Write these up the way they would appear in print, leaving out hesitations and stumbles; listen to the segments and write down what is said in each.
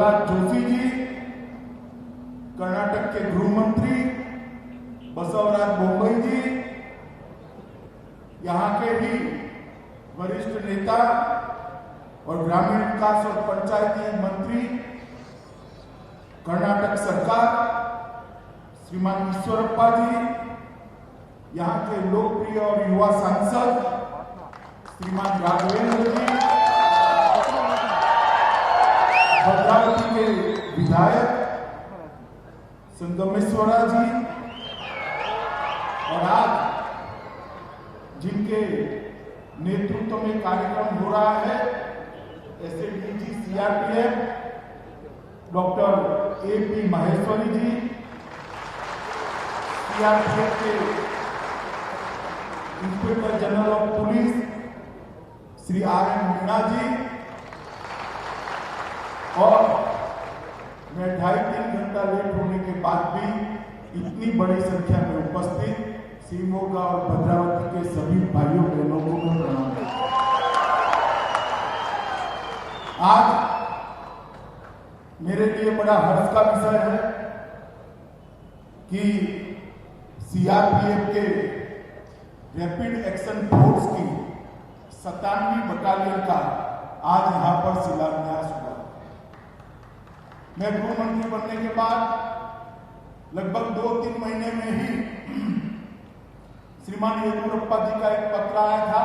प्रहलाद जोशी जी, कर्नाटक के गृह मंत्री बसवराज बोम्मई जी, यहाँ के ही वरिष्ठ नेता और ग्रामीण विकास और पंचायती मंत्री कर्नाटक सरकार श्रीमान ईश्वरप्पा जी, यहाँ के लोकप्रिय और युवा सांसद श्रीमान राघवेंद्र जी, भद्रावती के विधायक संगमेश्वरा जी, और आज जिनके नेतृत्व में कार्यक्रम हो रहा है ऐसे DG CRPF doctor A P. Maheshwari ji, CRPF के inspector general of police Shri R N. Meena ji, और मैं 2.5-3 घंटा लेट होने के बाद भी इतनी बड़ी संख्या में उपस्थित शिवमोगा और भद्रावती के सभी भाइयों बहनों को मैं प्रणाम करता हूं। आज मेरे लिए बड़ा हर्ष का विषय है कि सीआरपीएफ के रैपिड एक्शन फोर्स की 97वीं बटालियन का आज यहां पर शिलान्यास हुआ। मैं गृह मंत्री बनने के बाद लगभग 2-3 महीने में ही श्रीमान येदियुरप्पा जी का एक पत्र आया था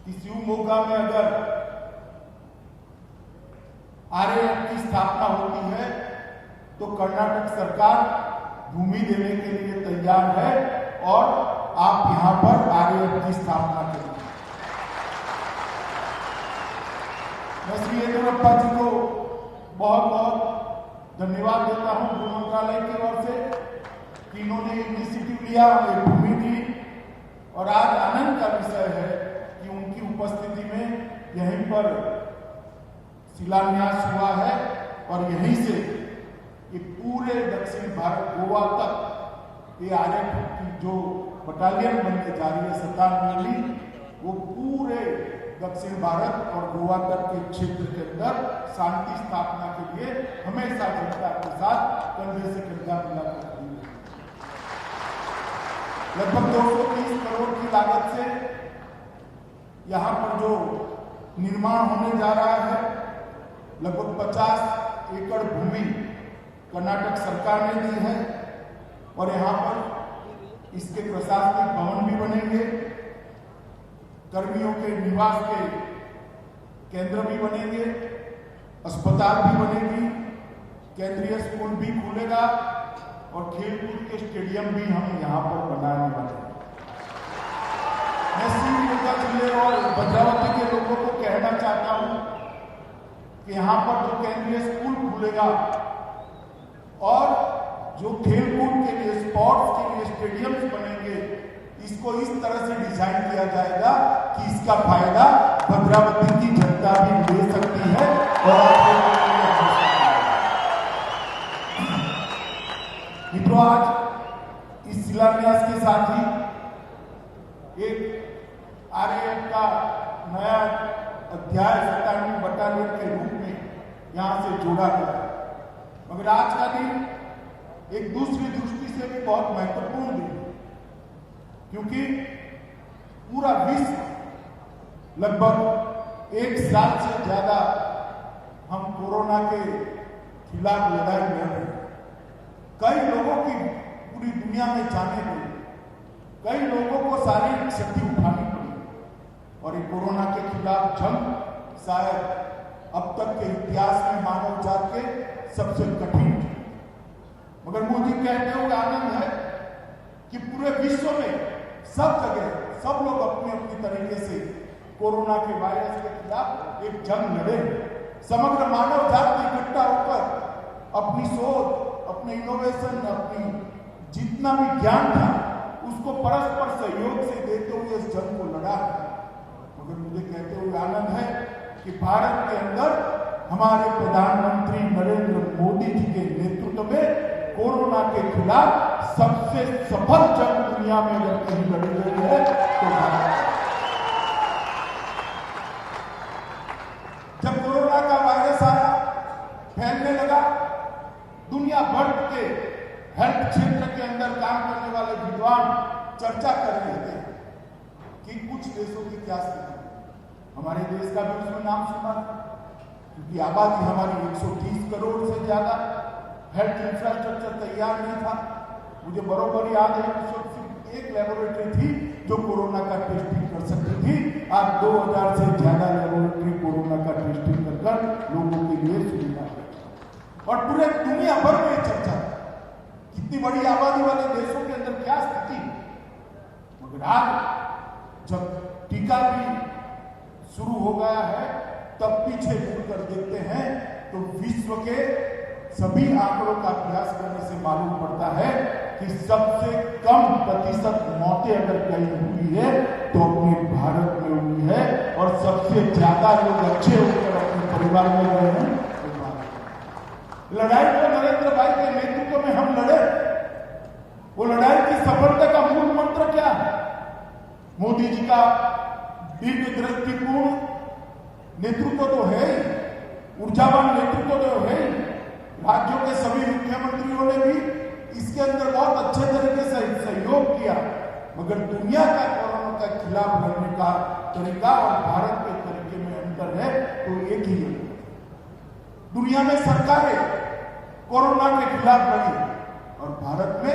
कि शिवमोगा में अगर आरएएफ की स्थापना होती है तो कर्नाटक सरकार भूमि देने के लिए तैयार है और आप यहां पर आरएएफ की स्थापना करें। मैं श्री येदियुरप्पा जी को बहुत बहुत धन्यवाद देता हूं गृह मंत्रालय की ओर से कि इन्होंने इनिशिएटिव लिया, एक भूमि दी, और आज आनंद का विषय है कि उनकी उपस्थिति में यहीं पर शिलान्यास हुआ है और यहीं से ये पूरे दक्षिण भारत गोवा तक ये आरएएफ की जो बटालियन बनने जा रही है 97वीं, वो पूरे दक्षिण भारत और गोवा तक के क्षेत्र के अंदर शांति स्थापना के लिए हमेशा जनता के साथ कंधे से कंधा मिलाकर खड़ी है। लगभग 230 करोड़ की लागत से यहाँ पर जो निर्माण होने जा रहा है, लगभग 50 एकड़ भूमि कर्नाटक सरकार ने दी है और यहाँ पर इसके प्रशासनिक भवन भी बनेंगे, कर्मियों के निवास के केंद्र भी बनेंगे, अस्पताल भी बनेगी, केंद्रीय स्कूल भी खुलेगा और खेलकूद के स्टेडियम भी हम यहाँ पर बनाने वाले हैं। मैं शिवमोगा जिले और भद्रावती के लोगों को कहना चाहता हूँ कि यहाँ पर जो केंद्रीय स्कूल खुलेगा और जो खेलकूद के लिए, स्पोर्ट्स के लिए स्टेडियम्स बनेंगे, इसको इस तरह से डिजाइन किया जाएगा कि इसका फायदा भद्रावती की जनता भी ले सकती है और मित्रों, आज इस शिलान्यास के साथ ही एक आरएएफ का नया अध्याय 97वीं बटालियन के रूप में यहां से जोड़ा गया है। मगर आज का दिन एक दूसरी दृष्टि से भी बहुत महत्वपूर्ण दिन है, क्योंकि पूरा विश्व लगभग 1 साल से ज्यादा हम कोरोना के खिलाफ लड़ाई लड़ रहे हैं। कई लोगों की पूरी दुनिया में जाने पड़ी, कई लोगों को शारीरिक क्षति उठानी पड़ी और ये कोरोना के खिलाफ जंग शायद अब तक के इतिहास में मानव जात के सबसे कठिन थी। मगर मुझे कहते हुए आनंद है कि पूरे विश्व में सब जगह सब लोग अपनी अपनी तरीके से कोरोना के वायरस के खिलाफ एक जंग लड़े। समग्र मानव जात ने इकट्ठा होकर अपनी सोच, अपने इनोवेशन, अपनी जितना भी ज्ञान था उसको परस्पर सहयोग से देते हुए इस जंग को लड़ा। मगर मुझे कहते हुए आनंद है कि भारत के अंदर हमारे प्रधानमंत्री नरेंद्र मोदी जी के नेतृत्व में कोरोना के खिलाफ सबसे सफल जंग दुनिया में अगर कहीं लड़ी गई है तो भारत। जब कोरोना का वायरस आया वाले विद्वान चर्चा कर रहे थे कि कुछ देशों की क्या स्थिति, हमारे देश का भी उसमें नाम सुना, क्योंकि आबादी हमारी 130 करोड़ से ज्यादा, हेल्थ इंफ्रास्ट्रक्चर तैयार नहीं था। मुझे बरोबर याद है उस वक्त सिर्फ एक लेबोरेटरी थी जो कोरोना का टेस्टिंग कर सकती थी। आज 2000 से ज्यादा लेबोरेटरी कोरोना का टेस्टिंग कर लोगों के लिए सुविधा है, और पूरे दुनिया भर में चर्चा कितनी बड़ी आबादी वाले देशों के अंदर क्या स्थिति। मगर आज जब टीका भी शुरू हो गया है, तब पीछे मुड़कर देखते हैं तो विश्व के सभी आंकड़ों का अभ्यास करने से मालूम पड़ता है कि सबसे कम प्रतिशत मौतें अगर कहीं हुई है तो अपने भारत में हुई है, और सबसे ज्यादा लोग अच्छे होकर अपने परिवार में गए हैं। लड़ाई को नरेंद्र भाई के नेतृत्व में हम लड़े, वो लड़ाई की सफलता का मूल मंत्र क्या है? मोदी जी का दीर्घदृष्टिपूर्ण नेतृत्व तो है ही, ऊर्जावान नेतृत्व तो है ही। राज्यों के सभी मुख्यमंत्रियों ने भी इसके अंदर बहुत अच्छे तरीके से सहयोग किया, मगर दुनिया का कोरोना के खिलाफ लड़ने का तरीका और भारत के तरीके में अंतर है तो एक ही है। दुनिया में सरकारें कोरोना के खिलाफ लड़ी, और भारत में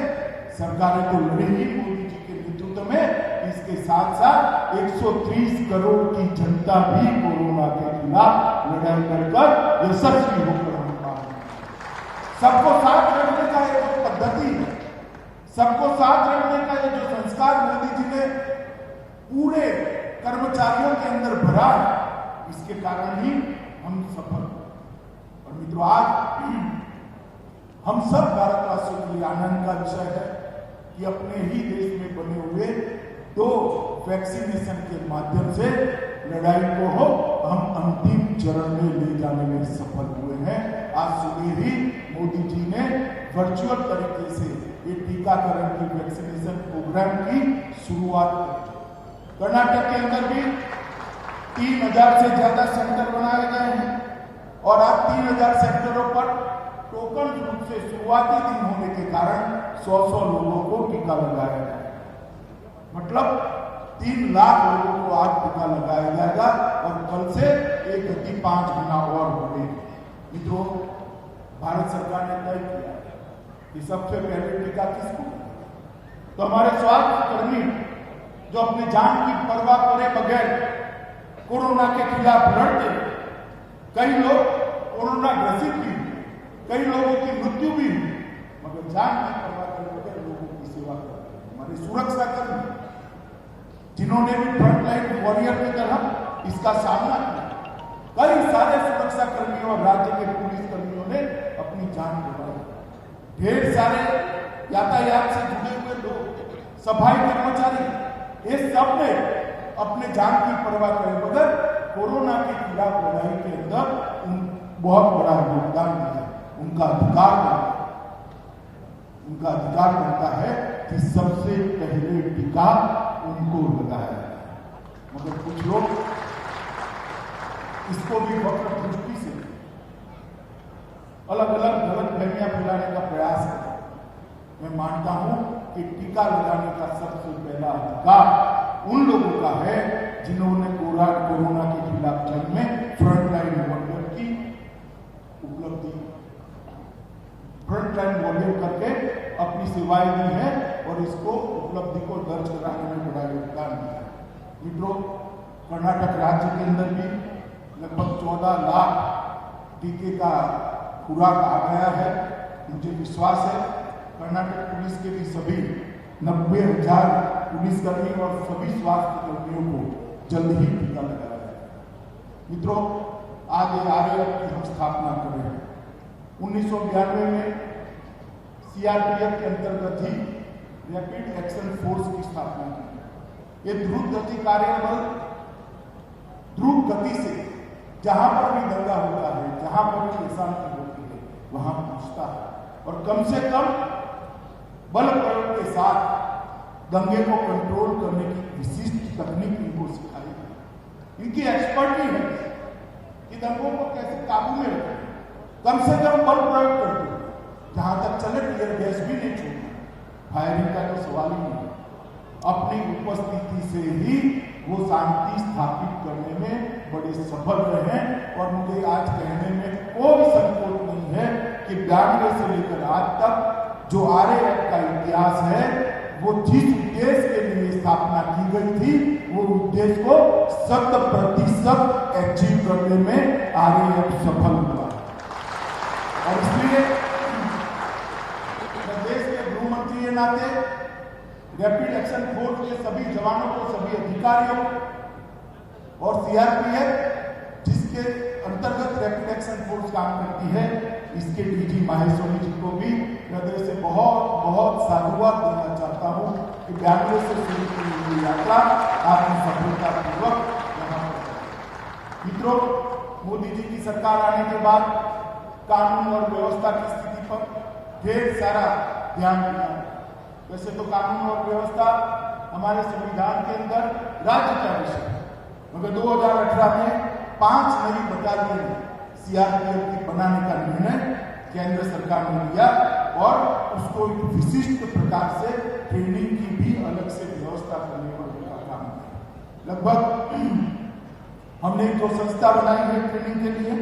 सरकारें तो लड़ी ही मोदी जी के नेतृत्व में, इसके साथ साथ 130 करोड़ की जनता भी कोरोना के खिलाफ लड़ाई कर यशस्वी होकर सबको साथ रखने का ये जो पद्धति है, सबको साथ रखने का ये जो संस्कार मोदी जी ने पूरे कर्मचारियों के अंदर भरा, इसके कारण ही हम सफल हुए। और मित्रों, आज हम सब भारतवासियों के लिए आनंद का विषय है कि अपने ही देश में बने हुए 2 वैक्सीनेशन के माध्यम से लड़ाई को हम अंतिम चरण में ले जाने में सफल हुए हैं। आज सुबह ही मोदी जी ने वर्चुअल तरीके से ये टीकाकरण की वैक्सीनेशन प्रोग्राम की शुरुआत की। कर्नाटक के अंदर भी 3000 से ज्यादा सेंटर बनाए गए हैं, और आज 3000 सेंटरों पर टोकन रूप से शुरुआती दिन होने के कारण 100 लोगों को टीका लगाया गया। मतलब 3 लाख लोगों को आज टीका लगाया जाएगा, और कल से एक गति 5 गुना और बढ़ेगी। मित्रों, भारत सरकार ने तय किया कि सबसे पहले टीका किसको, तो हमारे स्वास्थ्य कर्मी जो अपने जान की परवाह करे बगैर कोरोना के खिलाफ लड़ते, कई लोग कोरोना ग्रसित भी, कई लोगों की मृत्यु भी हुई, मगर जान की परवाह करे बगैर लोगों की सेवा करते। हमारे सुरक्षा कर्मी जिन्होंने भी फ्रंटलाइन वॉरियर की तरह इसका सामना किया, कई सारे सुरक्षा कर्मियों और राज्य के पुलिस कर्मियों ने अपनी जान गंवाई। ढेर सारे यातायात से जुड़े हुए लोग, सफाई कर्मचारी, ये सब ने अपने जान की परवाह करे बगैर कोरोना के खिलाफ लड़ाई के अंदर बहुत बड़ा योगदान दिया। उनका अधिकार बनता है कि सबसे पहले टीका उनको लगाया जाए। मगर कुछ लोग इसको भी वक्र दृष्टि से अलग अलग गलत फहमियां फैलाने का प्रयास करते। मैं मानता हूं कि टीका लगाने का सबसे पहला अधिकार उन लोगों का है जिन्होंने कोरोना के खिलाफ जंग में फ्रंटलाइन वॉरियर की उपलब्धि, फ्रंटलाइन वॉरियर करके अपनी सेवाएं दी है और इसको उपलब्धि को दर्ज कराने में बड़ा योगदान दिया। मित्रों, कर्नाटक राज्य के अंदर भी लगभग 14 लाख टीके का खुराक आ गया है। मुझे विश्वास है कर्नाटक पुलिस के भी सभी 90,000 पुलिसकर्मी और सभी स्वास्थ्य कर्मियों को जल्द ही टीका लगाया जाएगा। मित्रों, आज आरएएफ की हम स्थापना कर रहे हैं। 1992 में सीआरपीएफ के अंतर्गत ही रैपिड एक्शन फोर्स की स्थापना की। ये द्रुत गति कार्यबल द्रुत गति से जहां पर भी दंगा होता है, जहां पर भी अशांति होती है, वहां पहुंचता है और कम से कम बल प्रयोग के साथ दंगे को कंट्रोल करने की विशिष्ट तकनीक इनको सिखाई है। इनकी एक्सपर्टी है कि दंगों को कैसे काबू में रखें, कम से कम बल प्रयोग करते, जहां तक चले टीयर गैस भी नहीं छोड़ना, फायरिंग का तो सवाल ही नहीं। अपनी उपस्थिति से ही वो शांति स्थापित करने में बड़े सफल रहे और मुझे आज कहने में कोई संकोच नहीं है कि 92 से लेकर आज तक जो RAF का इतिहास है वो जिस उद्देश्य के लिए स्थापना की गई थी वो उद्देश्य को 100% अचीव करने में RAF सफल हुआ। और इसलिए देश के गृह मंत्री के नाते रैपिड एक्शन फोर्स के सभी जवानों को, सभी अधिकारियों और CRPF जिसके अंतर्गत रैपिड एक्शन फोर्स काम करती है, इसके DG माहेश्वरी जी को भी हृदय से बहुत बहुत साधुवाद देना चाहता हूं कि 92 से शुरू की हुई यात्रा आपने सफलतापूर्वक यहाँ पर। मित्रों, मोदी जी की सरकार आने के बाद कानून और व्यवस्था की स्थिति पर ढेर सारा ध्यान दिया। वैसे तो कानून और व्यवस्था हमारे संविधान के अंदर राज्य का विषय है, मगर 2018 में 5 नई बटालियन CRPF की बनाने का निर्णय केंद्र सरकार ने लिया और उसको एक विशिष्ट प्रकार से ट्रेनिंग की भी अलग से व्यवस्था करने पर उनका काम किया। लगभग हमने जो संस्था बनाई है ट्रेनिंग के लिए,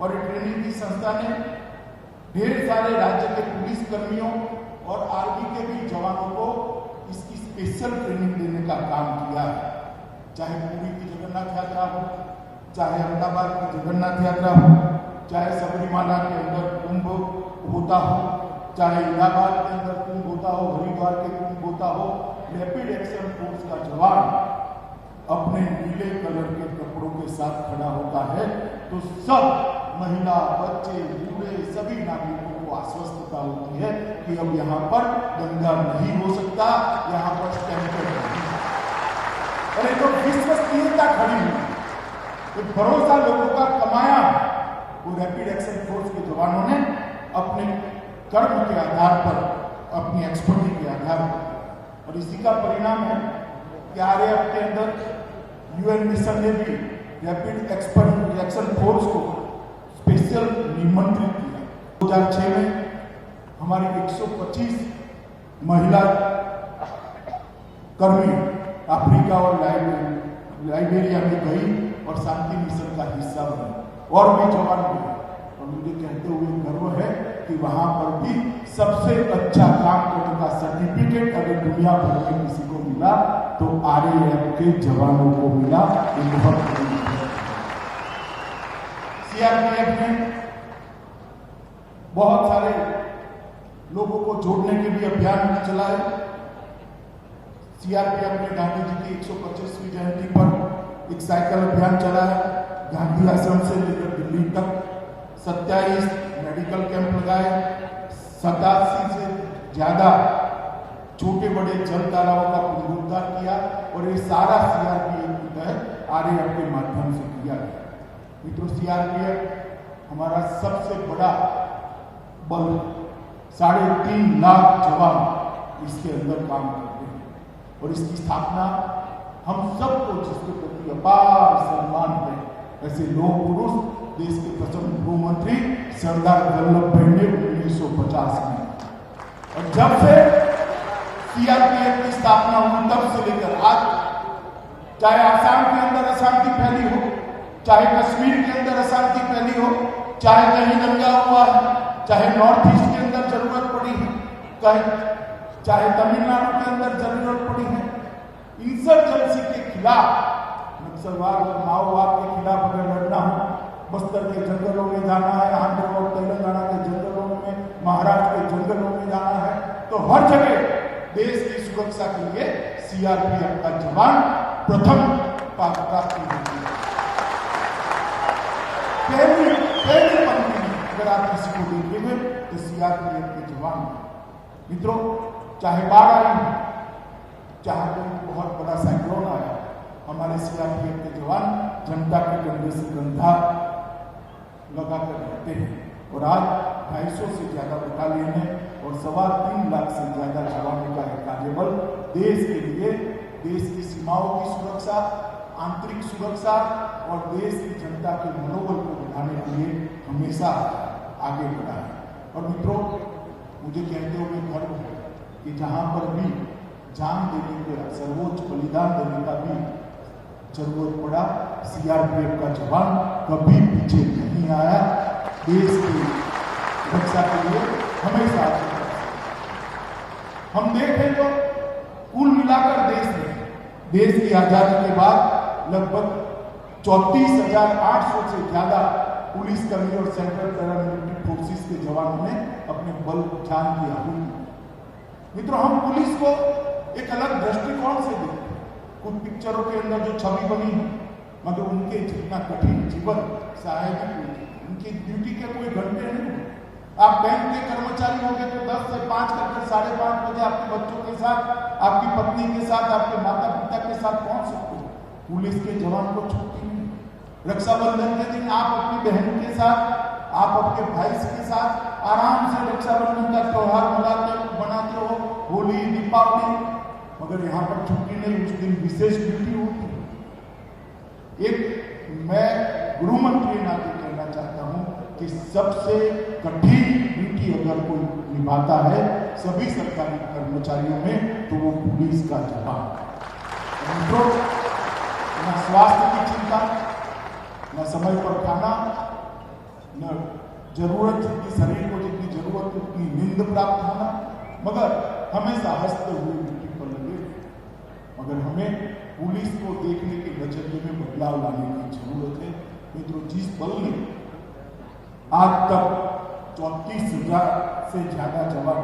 और ट्रेनिंग की संस्था ने ढेर सारे राज्य के पुलिस कर्मियों और आर्मी के भी जवानों को इसकी स्पेशल ट्रेनिंग देने का काम किया है। चाहे पुरी की जगन्नाथ यात्रा हो, चाहे अहमदाबाद की जगन्नाथ यात्रा हो, चाहे सबरीमाला के अंदर कुंभ होता हो, चाहे इलाहाबाद के अंदर कुंभ होता हो, हरिद्वार के कुंभ होता हो, रैपिड एक्शन फोर्स का जवान अपने नीले कलर के कपड़ों के साथ खड़ा होता है तो सब महिला, बच्चे, बूढ़े सभी नागरिकों को आश्वस्तता होती है कि अब यहाँ पर दंगा नहीं हो सकता, यहाँ पर स्टैंडर्ड नहीं। और एक तो विश्वसनीयता खड़ी हुई, एक भरोसा लोगों का कमाया वो रैपिड एक्शन फोर्स के जवानों ने अपने कर्म के आधार पर, अपनी एक्सपर्टी के आधार पर। और इसी का परिणाम है कि RAF के अंदर UN मिशन ने भी रैपिड एक्शन फोर्स को स्पेशल निमंत्रित किया। 2006 में हमारी 125 महिला कर्मी अफ्रीका और लाइबेरिया में गई और शांति मिशन का हिस्सा बनी और भी जवान हुए। और मुझे कहते हुए गर्व है कि वहां पर भी सबसे अच्छा काम करने का सर्टिफिकेट अगर दुनिया भर में किसी को मिला तो RAF के जवानों को मिला। ये बहुत बड़ी बात है। CRPF ने बहुत सारे लोगों को जोड़ने के लिए अभियान चलाए। CRPF ने गांधी जी की 125वीं जयंती पर एक साइकिल अभियान चलाया, गांधी आश्रम से लेकर दिल्ली तक 27 मेडिकल कैंप लगाए, 87 से ज्यादा छोटे बड़े जल तालाबों का पुनरुद्धार किया और ये सारा CRPF के तहत RAF के माध्यम से किया गया। मित्रों, CRPF हमारा सबसे बड़ा बल, 3.5 लाख जवान इसके अंदर काम करते हैं और इसकी स्थापना हम सबको, जिसके प्रति अपार सम्मान है, ऐसे लोह पुरुष देश के प्रथम गृह मंत्री सरदार वल्लभ भाई ने 1950 में, और जब से CRPF की स्थापना हुई तब से लेकर आज, चाहे आसाम के अंदर अशांति फैली हो, चाहे कश्मीर के अंदर अशांति फैली हो, चाहे कहीं दंगा हुआ है, चाहे नॉर्थ ईस्ट के अंदर जरूरत पड़ी है, चाहे तमिलनाडु के अंदर जरूरत पड़ी है, इंसर्जेंसी के खिलाफ, नक्सलवाद और माओवाद के खिलाफ अगर लड़ना हो, बस्तर के जंगलों में जाना है, आंध्र और तेलंगाना के जंगलों में, महाराष्ट्र के जंगलों में जाना है, तो हर जगह देश की सुरक्षा के लिए CRPF का जवान प्रथम प्राप्ति होती है। पहली पंक्ति में अगर आप किसी को देखेंगे तो CRPF के जवान। मित्रों, चाहे बाढ़ आई, चाहे कोई बहुत बड़ा साइक्लोन आया, हमारे CRPF के जवान जनता के कंधे से कंधा लगाकर रहते हैं। और आज 250 से ज्यादा बटालियन है और 3.25 लाख से ज्यादा जवानों का कार्यबल देश के लिए, देश की सीमाओं की सुरक्षा, आंतरिक सुरक्षा और देश की जनता के मनोबल को बढ़ाने के लिए हमेशा आगे बढ़ा है। और मित्रों, मुझे कहते हुए गर्व है कि जहां पर भी जान देने का, सर्वोच्च बलिदान देने का भी जरूरत पड़ा, सीआरपीएफ का जवान कभी पीछे नहीं आया। देश की रक्षा के लिए हमेशा हम देखें तो कुल मिलाकर देश की आजादी के बाद लगभग 34,800 से ज्यादा पुलिसकर्मी और सेंट्रल पैरामिलिट्री फोर्सेस के जवानों ने अपने बल जान की आहुति दी। मित्रों, हम पुलिस को एक अलग दृष्टिकोण से देखते हैं। कुछ पिक्चरों के अंदर जो छवि बनी है, मगर उनके जितना कठिन जीवन सहायक उनकी ड्यूटी के कोई घंटे नहीं। आप बैंक के कर्मचारी होंगे तो 10 से 5 करके 5:30 बजे आपके बच्चों के साथ, आपकी पत्नी के साथ, आपके माता पिता के साथ पहुंच सकते हो। पुलिस के जवान को छुट्टी नहीं। रक्षाबंधन के दिन आप अपनी बहन के साथ, आप अपने भाई के साथ आराम से रक्षाबंधन का त्योहार मनाते हो, होली, दीपावली, मगर यहाँ पर छुट्टी नहीं। उस दिन विशेष ड्यूटी होती है। एक मैं गृह मंत्री नाते कहना चाहता हूँ कि सबसे कठिन ड्यूटी अगर कोई निभाता है सभी सरकारी कर्मचारियों में, तो वो पुलिस का जवान है। न स्वास्थ्य की चिंता, न समय पर खाना, न जरूरत जितनी शरीर को जितनी जरूरत उतनी नींद प्राप्त होना, मगर हमेशा हंसते हुए ड्यूटी पर लगे। मगर हमें पुलिस को देखने के नजरिए में बदलाव लाने की जरूरत है। मित्रों, जिस बल ने आज तक 34,000 से ज्यादा जवान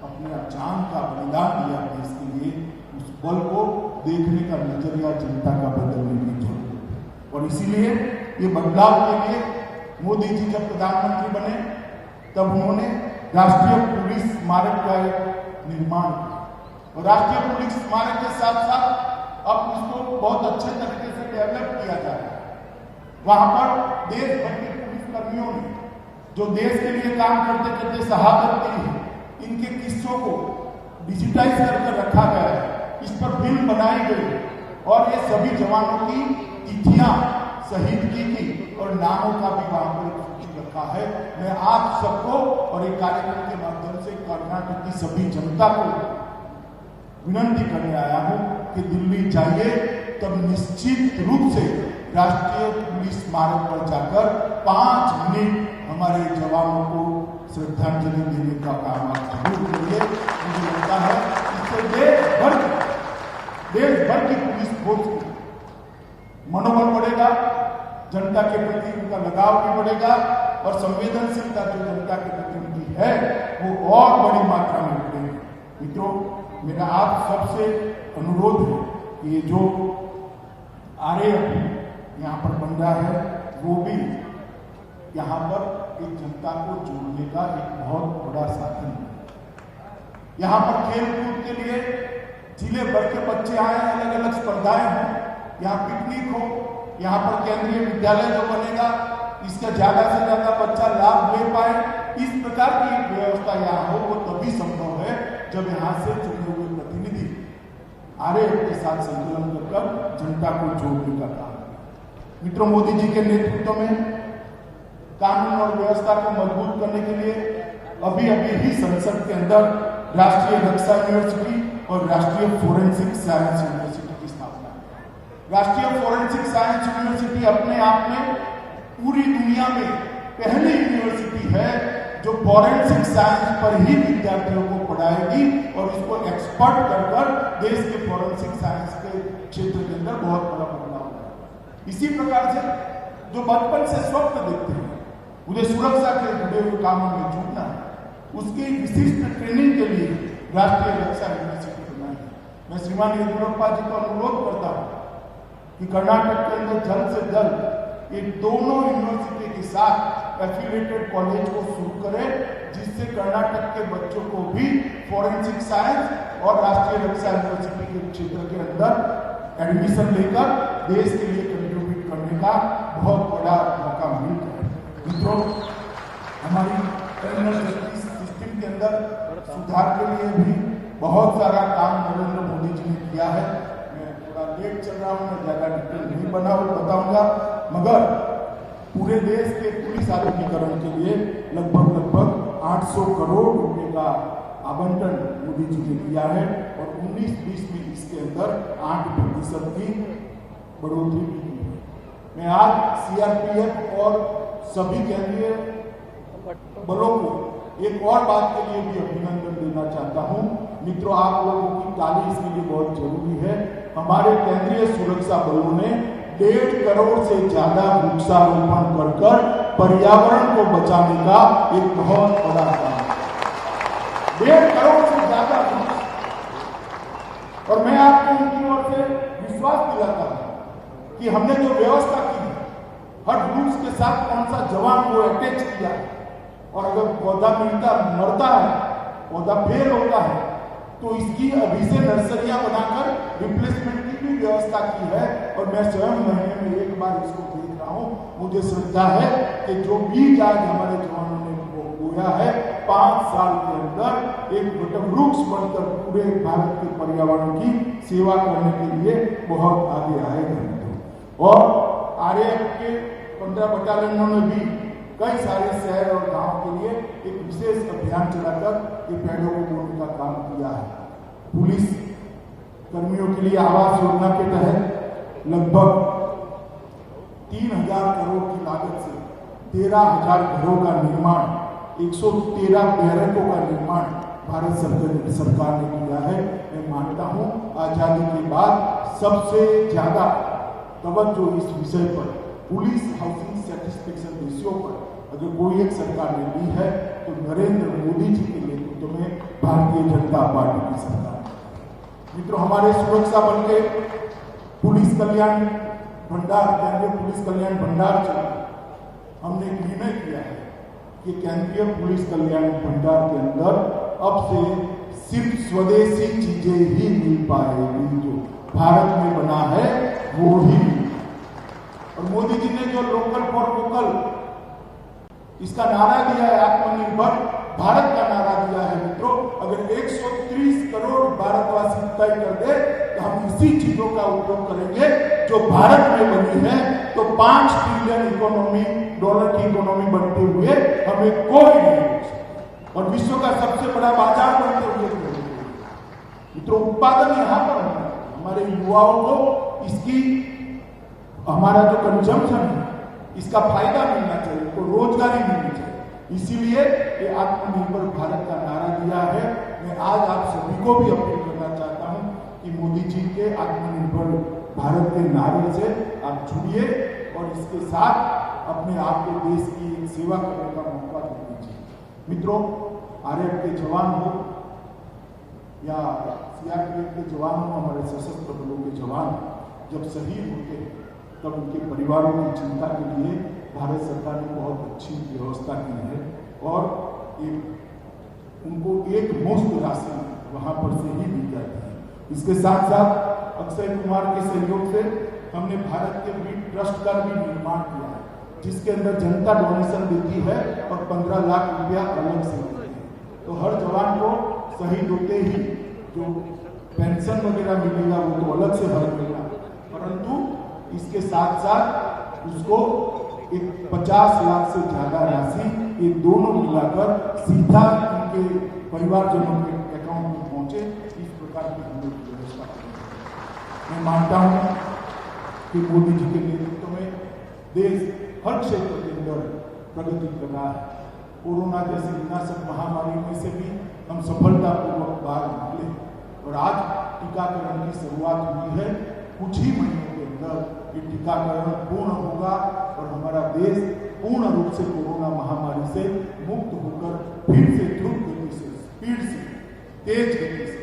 अपने जान का बलिदान दिया देश के लिए, उस बल को देखने का नजरिया जनता का बदलने की जरूरत है। और इसीलिए ये बदलाव के लिए मोदी जी जब प्रधानमंत्री बने तब उन्होंने राष्ट्रीय पुलिस स्मारक का एक निर्माण किया। और राष्ट्रीय पुलिस स्मारक के साथ साथ अब उसको बहुत अच्छे तरीके से डेवलप किया जा रहा है। वहां पर देश भर के पुलिसकर्मियों ने जो देश के लिए काम करते करते शहादत दी है, इनके किस्सों को डिजिटाइज करके रखा गया है। इस पर फिल्म बनाई गई और ये सभी जवानों की तिथियां, शहीदगी की और नामों का भी वहां पर रखा है। मैं आप सबको और एक कार्यक्रम के माध्यम से कर्नाटक की सभी जनता को विनंती करने आया हूं कि दिल्ली जाइए तब निश्चित रूप से राष्ट्रीय पुलिस स्मारक पर जाकर 5 मिनट हमारे जवानों को श्रद्धांजलि देने का काम आप जरूर करिए। मुझे लगता है इससे देश भर की पुलिस फोर्स को मनोबल बढ़ेगा, जनता के प्रति उनका लगाव भी बढ़ेगा और संवेदनशीलता जो जनता के प्रति उनकी है वो और बड़ी मात्रा में बढ़ेगी। मित्रों, मेरा आप सबसे अनुरोध है कि ये जो आरएएफ यहाँ पर बन रहा है वो भी यहाँ पर एक जनता को जोड़ने का एक बहुत बड़ा साधन है। यहाँ पर खेल कूद के लिए जिले भर के बच्चे आए, अलग अलग स्पर्धाएं हों, यहाँ पिकनिक हो, यहाँ पर केंद्रीय विद्यालय जो बनेगा इसका ज्यादा से ज्यादा बच्चा लाभ ले पाए। इस प्रकार की एक व्यवस्था यहाँ हो वो तभी संभव है जब यहाँ से चुने हुए प्रतिनिधि आरएएफ के साथ संकलन कर जनता को जोड़ने का काम है। मित्रों, मोदी जी के नेतृत्व में कानून और व्यवस्था को मजबूत करने के लिए अभी ही संसद के अंदर राष्ट्रीय रक्षा यूनिवर्सिटी और राष्ट्रीय फोरेंसिक साइंस यूनिवर्सिटी की स्थापना है। राष्ट्रीय फोरेंसिक साइंस यूनिवर्सिटी अपने आप में पूरी दुनिया में पहली यूनिवर्सिटी है जो फोरेंसिक साइंस पर ही विद्यार्थियों को पढ़ाएगी और इसको एक्सपर्ट कर देश के फोरेंसिक साइंस के क्षेत्र के अंदर बहुत बड़ा बदलाव है। इसी प्रकार से जो बचपन से स्वप्न देखते हैं उन्हें सुरक्षा के जुड़े हुए कामों में जुटना है, उसकी विशिष्ट ट्रेनिंग के लिए राष्ट्रीय रक्षा यूनिवर्सिटी बनाई है। मैं श्रीमान येदियुरप्पा जी को अनुरोध करता हूँ कि कर्नाटक के अंदर जल्द से जल्द ये दोनों यूनिवर्सिटी के साथ एफिलिएटेड कॉलेज को शुरू करें, जिससे कर्नाटक के बच्चों को भी फोरेंसिक साइंस और राष्ट्रीय रक्षा यूनिवर्सिटी के क्षेत्र के अंदर एडमिशन लेकर देश के लिए कंट्रीब्यूट करने का बहुत बड़ा मौका मिलता है। मित्रों, हमारी क्रिमिनल जस्टिस सिस्टम के अंदर सुधार के लिए भी बहुत सारा काम नरेंद्र मोदी जी ने किया है। मैं थोड़ा लेट चल रहा हूँ, मैं ज्यादा डिटेल नहीं बताऊंगा, मगर पूरे देश के पुलिस आधुनिकीकरण के लिए लगभग 800 करोड़ रुपए का आवंटन मोदी जी ने किया है और 19-20 में इसके अंदर 8% की बढ़ोतरी की है। मैं आज सीआरपीएफ और सभी केंद्रीय बलों को एक और बात के लिए भी अभिनंदन देना चाहता हूं। मित्रों, आप लोगों की ताली इसके लिए बहुत जरूरी है। हमारे केंद्रीय सुरक्षा बलों ने 1.5 करोड़ से ज्यादा वृक्षारोपण कर पर्यावरण को बचाने का एक बहुत बड़ा काम है। 1.5 करोड़ से ज्यादा वृक्ष, और मैं आपको उनकी ओर से विश्वास दिलाता हूं कि हमने जो व्यवस्था की है, हर वृक्ष के साथ कौन सा जवान को अटैच किया है, और अगर पौधा मरता है, पौधा फेल होता है, तो इसकी अभी से नर्सरियां बनाकर रिप्लेसमेंट की भी व्यवस्था की है। और मैं स्वयं महीने में एक बार इसको देख रहा हूं। मुझे श्रद्धा है कि जो बीज आज हमारे जवानों ने बोया है, 5 साल के अंदर एक वटवृक्ष बनकर पूरे भारत के पर्यावरण की सेवा करने के लिए बहुत आगे आएगा। और आरएएफ के 15 बटालियनों ने भी कई सारे शहर और गांव के लिए एक विशेष अभियान चलाकर ये पेड़ों को बोने का काम किया है। पुलिस कर्मियों के लिए आवास योजना के तहत लगभग 3000 करोड़ की लागत से 13,000 घरों का निर्माण, 113 बैरकों का निर्माण भारत सरकार ने किया है। मैं मानता हूं आजादी के बाद सबसे ज्यादा तवज्जो इस विषय पर, पुलिस हाउसिंग सेटिस्फेक्शन रेशियो पर अगर कोई एक सरकार ने ली है तो नरेंद्र मोदी जी के नेतृत्व में भारतीय जनता पार्टी की सरकार। मित्रों, हमारे सुरक्षा बल के पुलिस कल्याण भंडार, केंद्रीय पुलिस कल्याण भंडार चला। हमने एक निर्णय किया है कि केंद्रीय पुलिस कल्याण भंडार के अंदर अब से सिर्फ स्वदेशी चीजें ही मिल पाएगी, जो भारत में बना है वो ही। और मोदी जी ने जो लोकल फॉर वोकल इसका नारा दिया है, आत्मनिर्भर भारत का नारा दिया है। मित्रों, अगर 130 करोड़ भारतवासी तय कर दे तो हम इसी चीजों का उपयोग करेंगे जो भारत में बनी है, तो 5 ट्रिलियन डॉलर की इकोनॉमी बनते हुए हमें कोई नहीं, और विश्व का सबसे बड़ा बाजार बनते हुए। मित्रों, उत्पादन यहां पर होना है। हमारे युवाओं को इसकी, हमारा जो कंजम्पशन है, इसका फायदा मिलना चाहिए, तो रोजगारी मिलनी चाहिए। इसीलिए ये आत्मनिर्भर भारत का नारा दिया है। मैं आज आप सभी को भी अपील करना चाहता हूं कि मोदी जी के आत्मनिर्भर भारत के नारे से आप जुड़िए और इसके साथ अपने आप को देश की एक सेवा करने का मौका दे दीजिए। मित्रों, आरएएफ के जवान हो या सीआरपीएफ के जवान हो, हमारे सशस्त्र बलों के जवान जब शहीद होते हैं तब उनके परिवारों की चिंता के लिए भारत सरकार ने बहुत अच्छी व्यवस्था की है और उनको एक मुफ्त राशि वहां पर से ही दी जाती है। इसके साथ साथ अक्षय कुमार के सहयोग से हमने भारत के वीर ट्रस्ट का भी निर्माण किया है, जिसके अंदर जनता डोनेशन देती है और 15 लाख रुपया अलग से देती है। तो हर जवान को शहीद होते ही जो पेंशन वगैरह मिलेगा वो तो अलग से हर मिलेगा, परंतु इसके साथ साथ उसको एक 50 लाख से ज्यादा राशि ये दोनों मिलाकर सीधा उनके परिवारजनों के अकाउंट में पहुंचे, इस प्रकार की हमने व्यवस्था की। मैं मानता हूं कि मोदी जी के नेतृत्व में देश हर क्षेत्र के अंदर प्रगति कर रहा है। कोरोना जैसी विनाशक महामारी में से भी हम सफलतापूर्वक बाहर निकले और आज टीकाकरण की शुरुआत हुई है। कुछ ही महीनों के अंदर ये टीकाकरण पूर्ण होगा और हमारा देश पूर्ण रूप से कोरोना महामारी से मुक्त होकर फिर से द्रुत गति से, स्पीड से, तेज गति से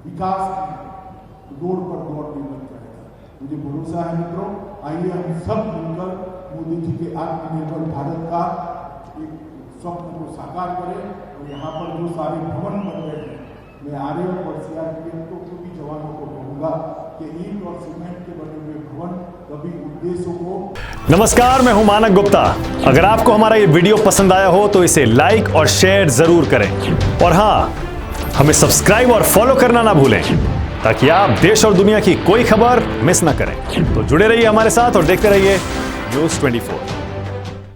विकास की रोड पर दौड़ने लग जाएगा। मुझे भरोसा है मित्रों, आइए हम सब मिलकर मोदी जी के आत्मनिर्भर भारत का एक स्वप्न को साकार करें। और यहाँ पर जो सारे भवन बन रहे हैं, मैं आरएएफ और सीआरपीएफ को भी जवानों को कहूँगा कि ईंट और सीमेंट के बने हुए भवन कभी उद्देश्यों को। नमस्कार, मैं हूं मानक गुप्ता। अगर आपको हमारा ये वीडियो पसंद आया हो तो इसे लाइक और शेयर जरूर करें, और हाँ, हमें सब्सक्राइब और फॉलो करना ना भूलें ताकि आप देश और दुनिया की कोई खबर मिस ना करें। तो जुड़े रहिए हमारे साथ और देखते रहिए न्यूज़ 24।